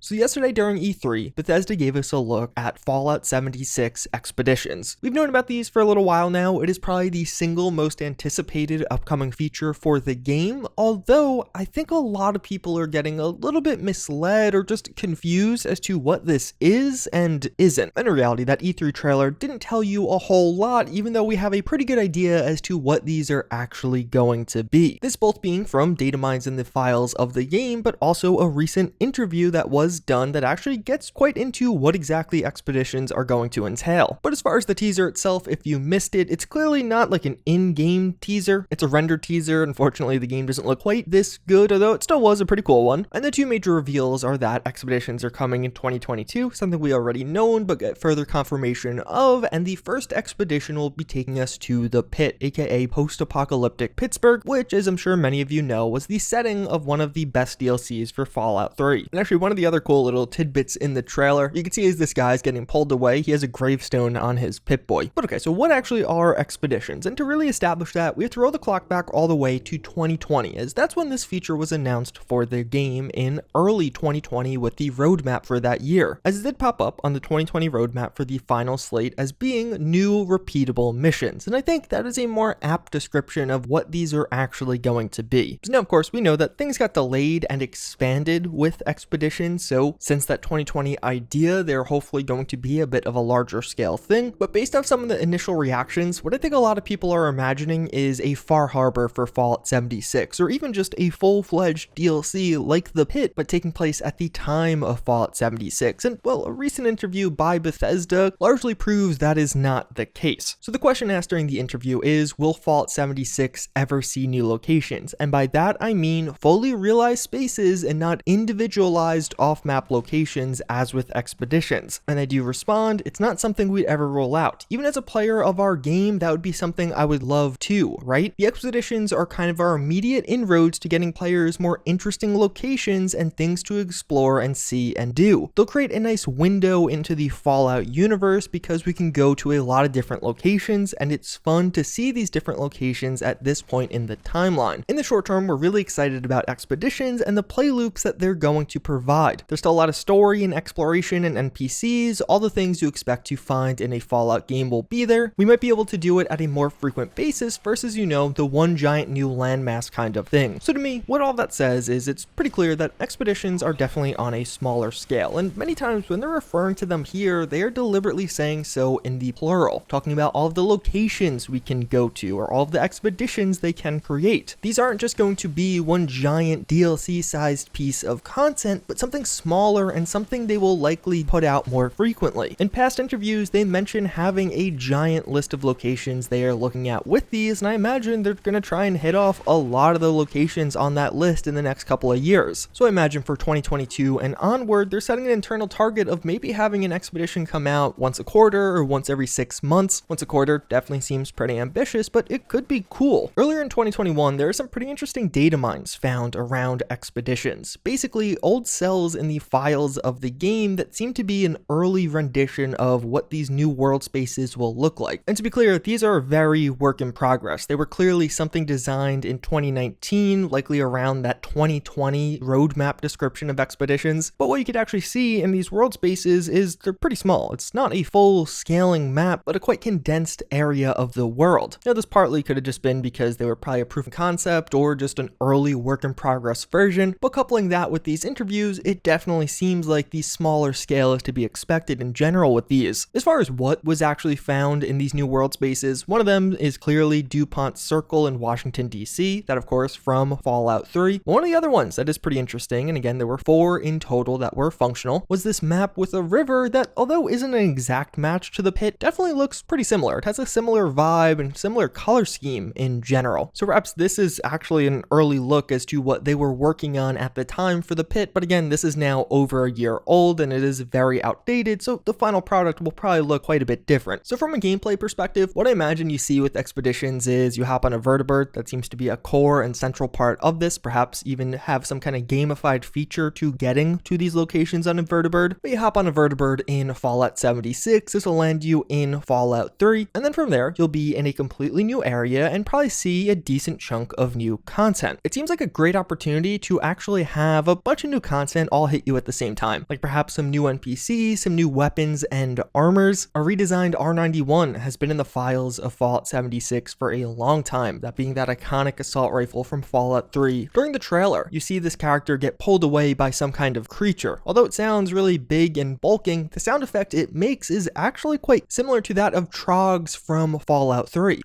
So yesterday during E3, Bethesda gave us a look at Fallout 76 Expeditions. We've known about these for a little while now. It is probably the single most anticipated upcoming feature for the game, although I think a lot of people are getting a little bit misled or just confused as to what this is and isn't. In reality, that E3 trailer didn't tell you a whole lot, even though we have a pretty good idea as to what these are actually going to be. This both being from data mines in the files of the game, but also a recent interview that was done that actually gets quite into what exactly Expeditions are going to entail. But as far as the teaser itself, if you missed it, it's clearly not like an in-game teaser. It's a rendered teaser. Unfortunately, the game doesn't look quite this good, although it still was a pretty cool one. And the two major reveals are that Expeditions are coming in 2022, something we already known but get further confirmation of, and the first expedition will be taking us to the Pitt, aka post-apocalyptic Pittsburgh, which, as I'm sure many of you know, was the setting of one of the best DLCs for Fallout 3. And actually, one of the other cool little tidbits in the trailer, you can see as this guy's getting pulled away, he has a gravestone on his Pip-Boy. But okay, so what actually are Expeditions? And to really establish that, we have to roll the clock back all the way to 2020, as that's when this feature was announced for the game in early 2020 with the roadmap for that year, as it did pop up on the 2020 roadmap for the final slate as being new repeatable missions. And I think that is a more apt description of what these are actually going to be. So now, of course, we know that things got delayed and expanded with Expeditions, so since that 2020 idea, they're hopefully going to be a bit of a larger scale thing. But based off some of the initial reactions, what I think a lot of people are imagining is a Far Harbor for Fallout 76, or even just a full-fledged DLC like the Pit, but taking place at the time of Fallout 76. And well, a recent interview by Bethesda largely proves that is not the case. So the question asked during the interview is, will Fallout 76 ever see new locations? And by that I mean fully realized spaces and not individualized off-map locations as with Expeditions. And I do respond, it's not something we'd ever roll out. Even as a player of our game, that would be something I would love too, right? The Expeditions are kind of our immediate inroads to getting players more interesting locations and things to explore and see and do. They'll create a nice window into the Fallout universe because we can go to a lot of different locations, and it's fun to see these different locations at this point in the timeline. In the short term, we're really excited about Expeditions and the play loops that they're going to provide. There's still a lot of story and exploration and NPCs, all the things you expect to find in a Fallout game will be there. We might be able to do it at a more frequent basis versus, you know, the one giant new landmass kind of thing. So to me, what all that says is it's pretty clear that Expeditions are definitely on a smaller scale, and many times when they're referring to them here, they are deliberately saying so in the plural, talking about all of the locations we can go to or all of the expeditions they can create. These aren't just going to be one giant DLC-sized piece of content, but something smaller and something they will likely put out more frequently. In past interviews, they mention having a giant list of locations they are looking at with these, and I imagine they're going to try and hit off a lot of the locations on that list in the next couple of years. So I imagine for 2022 and onward, they're setting an internal target of maybe having an expedition come out once a quarter or once every 6 months. Once a quarter definitely seems pretty ambitious, but it could be cool. Earlier in 2021, there are some pretty interesting data mines found around Expeditions. Basically, old cells in the files of the game that seem to be an early rendition of what these new world spaces will look like. And to be clear, these are very work in progress. They were clearly something designed in 2019, likely around that 2020 roadmap description of Expeditions. But what you could actually see in these world spaces is they're pretty small. It's not a full scaling map, but a quite condensed area of the world. Now, this partly could have just been because they were probably a proof of concept or just an early work in progress version, but coupling that with these interviews, it definitely seems like the smaller scale is to be expected in general with these. As far as what was actually found in these new world spaces, one of them is clearly DuPont Circle in Washington, D.C., that of course from Fallout 3. One of the other ones that is pretty interesting, and again there were 4 in total that were functional, was this map with a river that, although isn't an exact match to the Pit, definitely looks pretty similar. It has a similar vibe and similar color scheme in general. So perhaps this is actually an early look as to what they were working on at the time for the Pit, but again, this is now over a year old and it is very outdated, so the final product will probably look quite a bit different. So from a gameplay perspective, what I imagine you see with Expeditions is you hop on a vertibird. That seems to be a core and central part of this, perhaps even have some kind of gamified feature to getting to these locations on a vertibird. But you hop on a vertibird in Fallout 76, this will land you in Fallout 3, and then from there, you'll be in a completely new area and probably see a decent chunk of new content. It seems like a great opportunity to actually have a bunch of new content all hit you at the same time, like perhaps some new NPCs, some new weapons and armors. A redesigned R91 has been in the files of Fallout 76 for a long time, that being that iconic assault rifle from Fallout 3. During the trailer, you see this character get pulled away by some kind of creature. Although it sounds really big and bulking, the sound effect it makes is actually quite similar to that of Trogs from Fallout 3.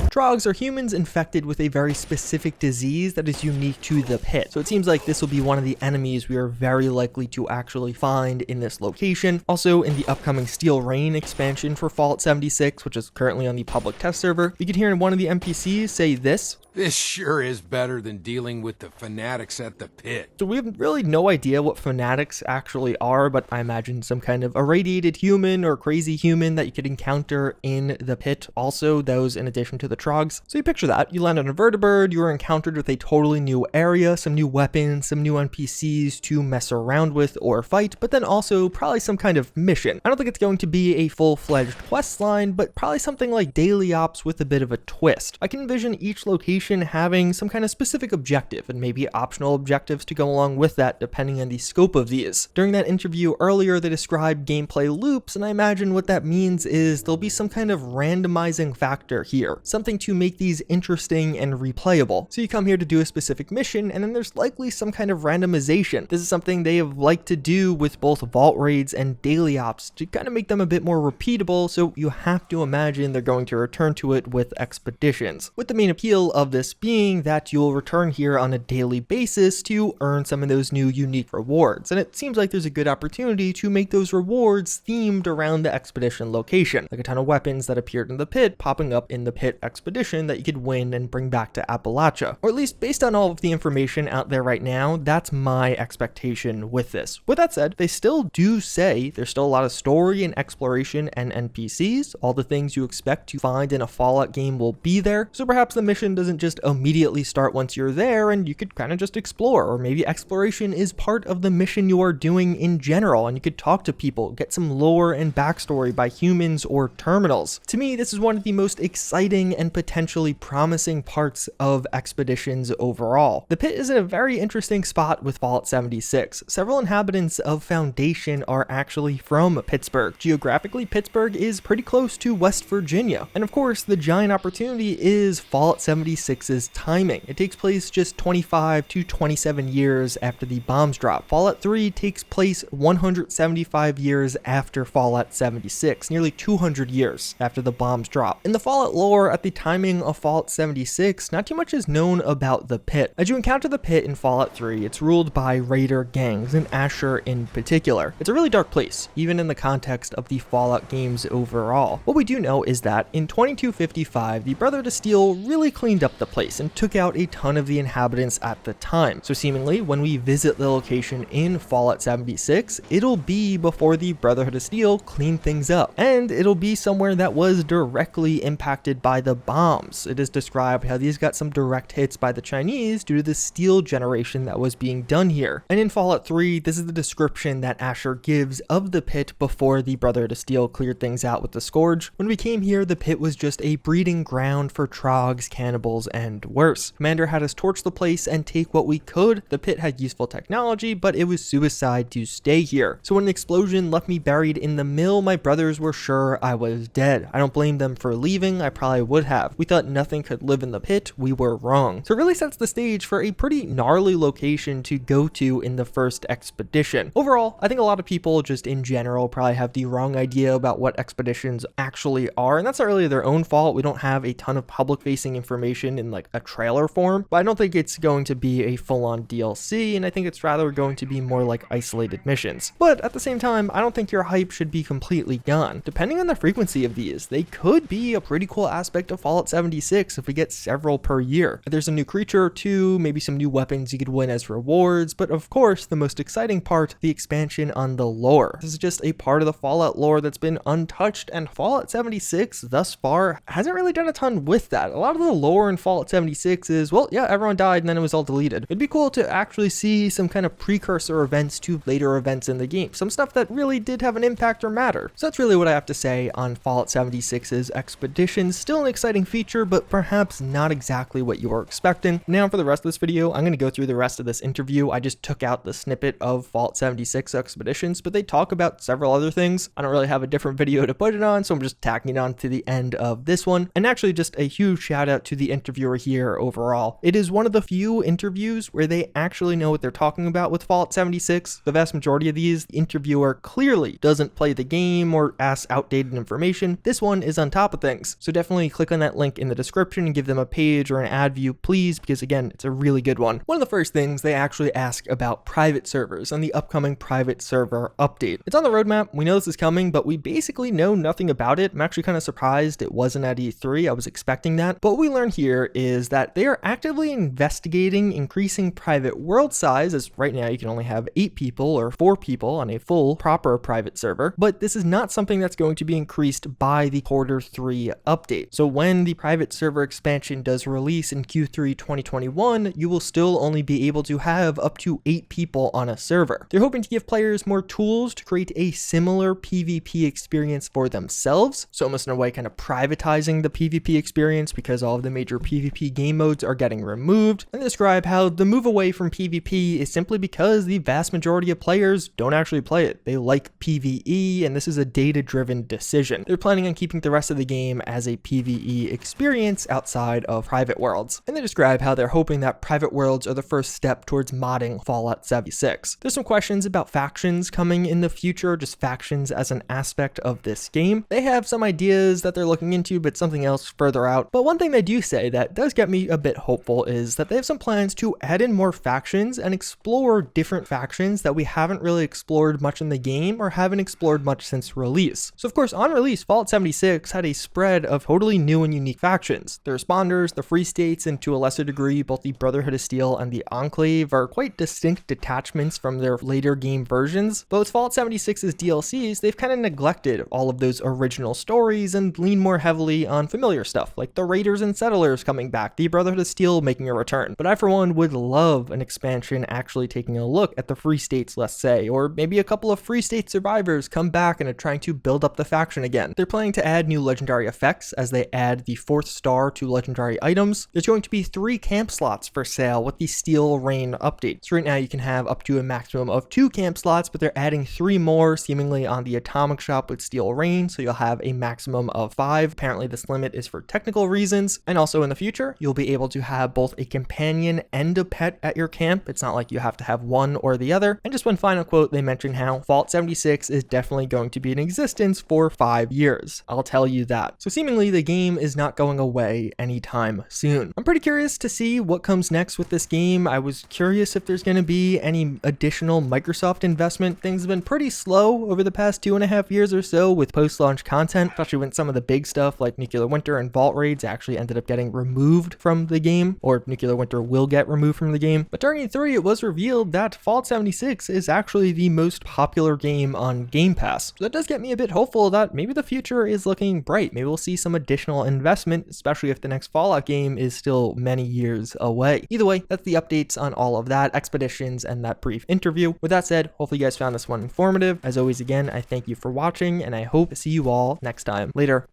Trogs are humans infected with a very specific disease that is unique to the pit, so it seems like this will be one of the enemies we are very likely to actually find in this location. Also, in the upcoming Steel Rain expansion for Fallout 76, which is currently on the public test server, you can hear one of the NPCs say this: "This sure is better than dealing with the fanatics at the pit." So we have really no idea what fanatics actually are, but I imagine some kind of irradiated human or crazy human that you could encounter in the pit. Also, those in addition to the Trogs. So you picture that. You land on a vertibird, you are encountered with a totally new area, some new weapons, some new NPCs to mess around with or fight, but then also probably some kind of mission. I don't think it's going to be a full-fledged quest line, but probably something like daily ops with a bit of a twist. I can envision each location having some kind of specific objective and maybe optional objectives to go along with that depending on the scope of these. During that interview earlier, they described gameplay loops, and I imagine what that means is there'll be some kind of randomizing factor here, something to make these interesting and replayable. So you come here to do a specific mission, and then there's likely some kind of randomization. This is something they have liked to do with both vault raids and daily ops to kind of make them a bit more repeatable, so you have to imagine they're going to return to it with expeditions, with the main appeal of this being that you'll return here on a daily basis to earn some of those new unique rewards. And it seems like there's a good opportunity to make those rewards themed around the expedition location, like a ton of weapons that appeared in the pit popping up in the pit expedition that you could win and bring back to Appalachia. Or at least based on all of the information out there right now, that's my expectation with this. With that said, they still do say there's still a lot of story and exploration and NPCs. All the things you expect to find in a Fallout game will be there, so perhaps the mission doesn't just immediately start once you're there and you could kind of just explore, or maybe exploration is part of the mission you are doing in general and you could talk to people, get some lore and backstory by humans or terminals. To me, this is one of the most exciting and potentially promising parts of expeditions overall. The pit is in a very interesting spot with Fallout 76. Several inhabitants of Foundation are actually from Pittsburgh. Geographically, Pittsburgh is pretty close to West Virginia. And of course, the giant opportunity is Fallout 76's timing. It takes place just 25 to 27 years after the bombs drop. Fallout 3 takes place 175 years after Fallout 76, nearly 200 years after the bombs drop. In the Fallout lore, at the timing of Fallout 76, not too much is known about the pit. As you encounter the pit in Fallout 3, it's ruled by raider gangs, and Asher in particular. It's a really dark place, even in the context of the Fallout games overall. What we do know is that in 2255, the Brotherhood of Steel really cleaned up the place and took out a ton of the inhabitants at the time. So seemingly, when we visit the location in Fallout 76, it'll be before the Brotherhood of Steel cleaned things up. And it'll be somewhere that was directly impacted by the bombs. It is described how these got some direct hits by the Chinese due to the steel generation that was being done here. And in Fallout 3, this is the description that Asher gives of the pit before the Brotherhood of Steel cleared things out with the Scourge. When we came here, the pit was just a breeding ground for Trogs, cannibals, and worse. Commander had us torch the place and take what we could. The pit had useful technology, but it was suicide to stay here. So when an explosion left me buried in the mill, my brothers were sure I was dead. I don't blame them for leaving, I probably would have. We thought nothing could live in the pit, we were wrong. So it really sets the stage for a pretty gnarly location to go to in the first expedition. Overall, I think a lot of people just in general probably have the wrong idea about what expeditions actually are, and that's not really their own fault. We don't have a ton of public-facing information in like a trailer form, but I don't think it's going to be a full-on DLC, and I think it's rather going to be more like isolated missions. But at the same time, I don't think your hype should be completely gone. Depending on the frequency of these, they could be a pretty cool aspect of Fallout 76 if we get several per year. There's a new creature or two, maybe some new weapons you could win as rewards, but of course, the most exciting part, the expansion on the lore. This is just a part of the Fallout lore that's been untouched, and Fallout 76 thus far hasn't really done a ton with that. A lot of the lore in Fallout 76 is, well, yeah, everyone died and then it was all deleted. It'd be cool to actually see some kind of precursor events to later events in the game, some stuff that really did have an impact or matter. So that's really what I have to say on Fallout 76's Expeditions. Still an exciting feature, but perhaps not exactly what you were expecting. Now for the rest of this video, I'm going to go through the rest of this interview. I just took out the snippet of Fallout 76 Expeditions, but they talk about several other things. I don't really have a different video to put it on, so I'm just tacking it on to the end of this one. And actually just a huge shout out to the interviewer here overall. It is one of the few interviews where they actually know what they're talking about with Fallout 76. The vast majority of these, the interviewer clearly doesn't play the game or asks outdated information. This one is on top of things. So definitely click on that link in the description and give them a page or an ad view, please, because again, it's a really good one. One of the first things they actually ask about private servers and the upcoming private server update. It's on the roadmap. We know this is coming, but we basically know nothing about it. I'm actually kind of surprised it wasn't at E3. I was expecting that. But what we learned here is that they are actively investigating increasing private world size, as right now you can only have 8 people or 4 people on a full proper private server, but this is not something that's going to be increased by the Q3 update. So when the private server expansion does release in Q3 2021, you will still only be able to have up to 8 people on a server. They're hoping to give players more tools to create a similar PvP experience for themselves, so almost in a way kind of privatizing the PvP experience because all of the major PvP game modes are getting removed, and describe how the move away from PvP is simply because the vast majority of players don't actually play it. They like PvE, and this is a data-driven decision. They're planning on keeping the rest of the game as a PvE experience outside of private worlds. And they describe how they're hoping that private worlds are the first step towards modding Fallout 76. There's some questions about factions coming in the future, just factions as an aspect of this game. They have some ideas that they're looking into, but something else further out. But one thing they do say that does get me a bit hopeful is that they have some plans to add in more factions and explore different factions that we haven't really explored much in the game or haven't explored much since release. So of course, on release, Fallout 76 had a spread of totally new and unique factions. The Responders, the Free States, and to a lesser degree, both the Brotherhood of Steel and the Enclave are quite distinct detachments from their later game versions. But with Fallout 76's DLCs, they've kind of neglected all of those original stories and lean more heavily on familiar stuff, like the Raiders and Settlers coming back, the Brotherhood of Steel making a return. But I, for one, would love an expansion actually taking a look at the Free States, let's say, or maybe a couple of Free State survivors come back and are trying to build up the faction again. They're planning to add new legendary effects as they add the 4th star to legendary items. There's going to be 3 camp slots for sale with the Steel Rain update. So right now you can have up to a maximum of 2 camp slots, but they're adding 3 more seemingly on the Atomic Shop with Steel Rain, so you'll have a maximum of 5. Apparently this limit is for technical reasons. And also in the future, you'll be able to have both a companion and a pet at your camp. It's not like you have to have one or the other. And just one final quote, they mention how Fallout 76 is definitely going to be in existence for 5 years. I'll tell you that. So seemingly the game is not going away anytime soon. I'm pretty curious to see what comes next with this game. I was curious if there's going to be any additional Microsoft investment. Things have been pretty slow over the past 2.5 years or so with post-launch content, especially when some of the big stuff like Nuclear Winter and Vault Raids actually ended up getting removed from the game, or Nuclear Winter will get removed from the game. But during E3, it was revealed that Fallout 76 is actually the most popular game on Game Pass. So that does get me a bit hopeful that maybe the future is looking bright. Maybe we'll see some additional investment, especially if the next Fallout game is still many years away. Either way, that's the updates on all of that, Expeditions, and that brief interview. With that said, hopefully you guys found this one informative. As always, again, I thank you for watching, and I hope to see you all next time. Later.